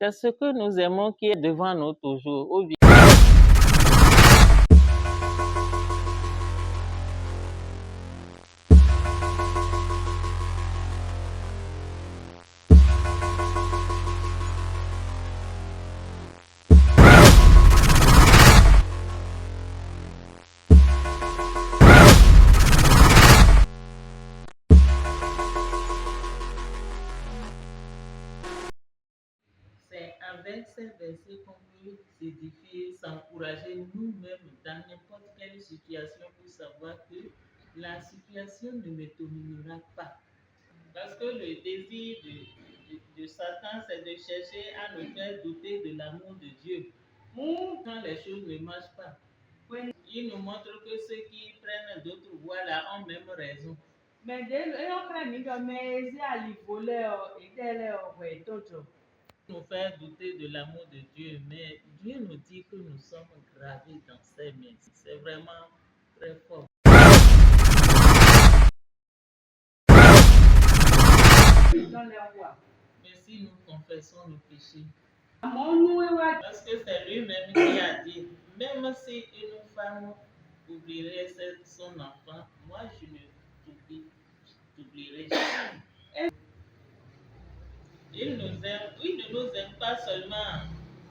C'est ce que nous aimons qui est devant nous toujours. Ou bien c'est avec ces versets qu'on peut s'édifier, s'encourager nous-mêmes dans n'importe quelle situation pour savoir que la situation ne me dominera pas. Parce que le désir de Satan, c'est de chercher à nous faire douter de l'amour de Dieu. Quand les choses ne marchent pas, il nous montre que ceux qui prennent d'autres voies là ont même raison. Mais nous faire douter de l'amour de Dieu, mais Dieu nous dit que nous sommes gravés dans ses mains. C'est vraiment très fort. Mais si nous confessons nos péchés, parce que c'est lui-même qui a dit, même si une femme oublierait son enfant, moi je ne t'oublierai jamais. Il ne nous aime pas seulement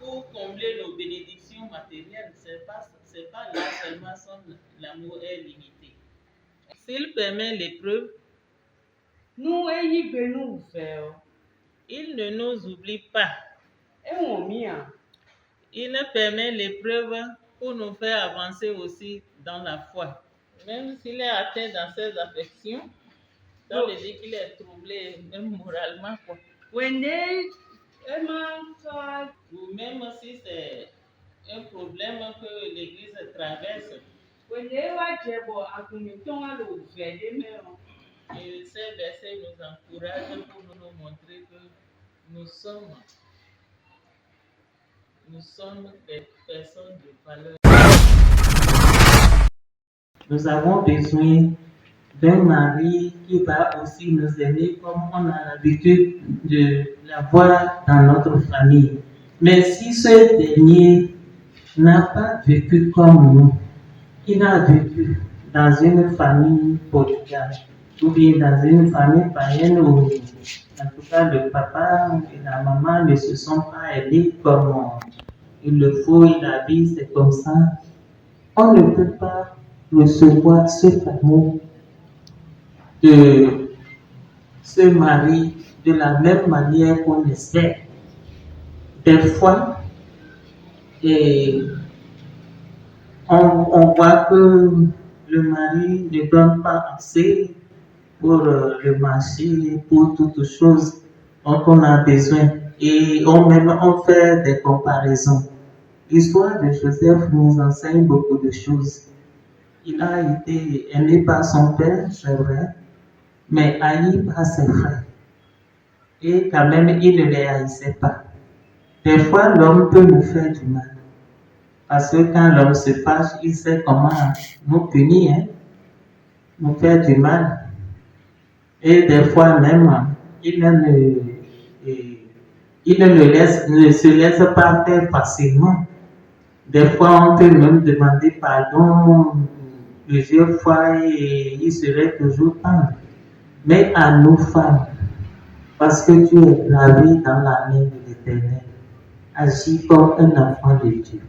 pour combler nos bénédictions matérielles, c'est pas là seulement son l'amour est limité. S'il permet l'épreuve, il ne nous oublie pas. Il permet l'épreuve pour nous faire avancer aussi dans la foi. Même s'il est atteint dans ses affections, ça veut dire qu'il est troublé, même moralement. Ou même si c'est un problème que l'Église traverse. Et ces versets nous encouragent pour nous montrer que nous sommes des personnes de valeur. Nous avons besoin d'un mari qui va aussi nous aimer comme on a l'habitude de l'avoir dans notre famille. Mais si ce dernier n'a pas vécu comme nous, il a vécu dans une famille portugale ou bien dans une famille païenne où, en tout cas, le papa et la maman ne se sont pas aidés comme il le faut, et la vie c'est comme ça. On ne peut pas recevoir cet amour de ce mari de la même manière qu'on espère. Des fois, on voit que le mari ne donne pas assez pour le marché, pour toutes choses dont on a besoin. Et on fait des comparaisons. L'histoire de Joseph nous enseigne beaucoup de choses. Il a été aimé par son père, c'est vrai, mais haï par ses frères. Et quand même, il ne les haïssait pas. Des fois, l'homme peut nous faire du mal. Parce que quand l'homme se fâche, il sait comment nous punir, nous faire du mal. Et des fois même, il ne se laisse pas faire facilement. Des fois, on peut même demander pardon plusieurs fois et il serait toujours tendre. Mais à nous femmes, parce que tu es gravé dans la main de l'Éternel, agis comme un enfant de Dieu.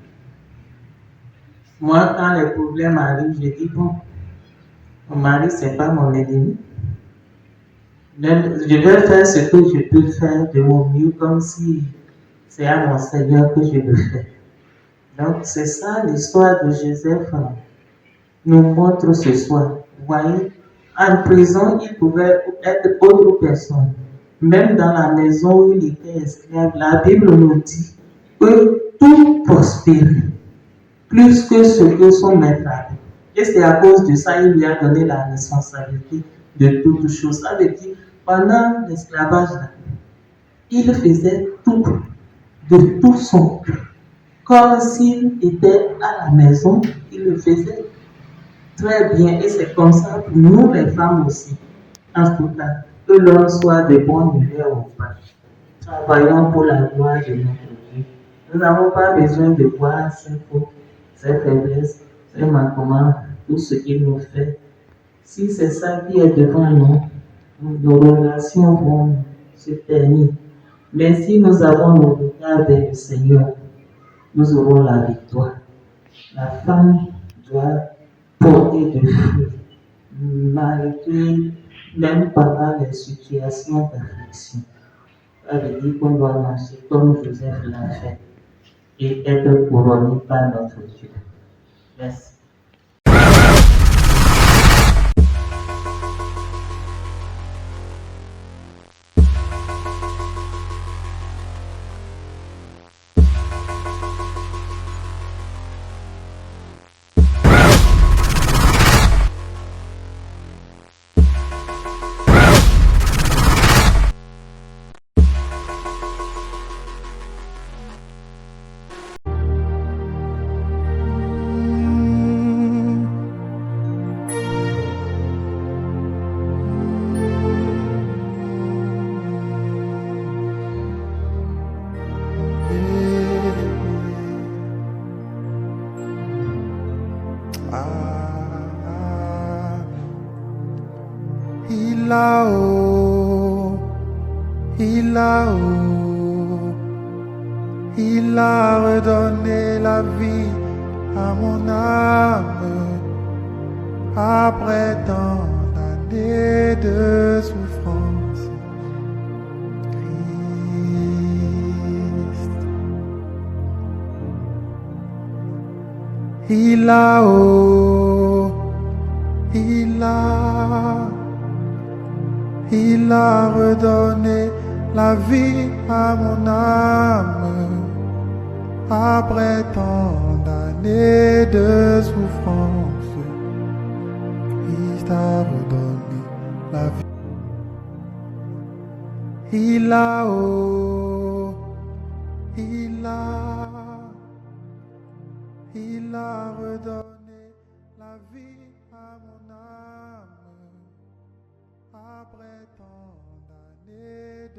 Moi, quand les problèmes arrivent, je dis bon, mon mari, c'est pas mon ennemi. Je vais faire ce que je peux faire de mon mieux, comme si c'est à mon Seigneur que je le fais. Donc, c'est ça l'histoire de Joseph nous montre ce soir. Vous voyez, en prison, il pouvait être autre personne. Même dans la maison où il était esclave, la Bible nous dit que tout prospérait, plus que ce que son maître avait. Et c'est à cause de ça qu'il lui a donné la responsabilité de toutes choses. Ça veut dire, pendant l'esclavage, il faisait tout, de tout son cœur. Comme s'il était à la maison, il le faisait très bien. Et c'est comme ça pour nous les femmes aussi. En tout cas, que l'on soit de bonne humeur ou pas. Travaillons pour la gloire de notre Dieu. Nous n'avons pas besoin de voir ses fautes, ses faiblesses, ses manquements, tout ce qu'il nous fait. Si c'est ça qui est devant nous, nos relations vont se ternir. Mais si nous avons le regard vers le Seigneur, nous aurons la victoire. La femme doit porter de fruits, malgré, même pendant les situations d'affliction. Ça veut dire qu'on doit marcher comme Joseph l'a fait et être couronné par notre Dieu. Merci. Il a redonné la vie à mon âme après tant d'années de souffrance. Christ, il a redonné la vie à mon âme après tant d'années de souffrance. Christ a redonné la vie. Il a redonné la vie à mon âme après tant d'années de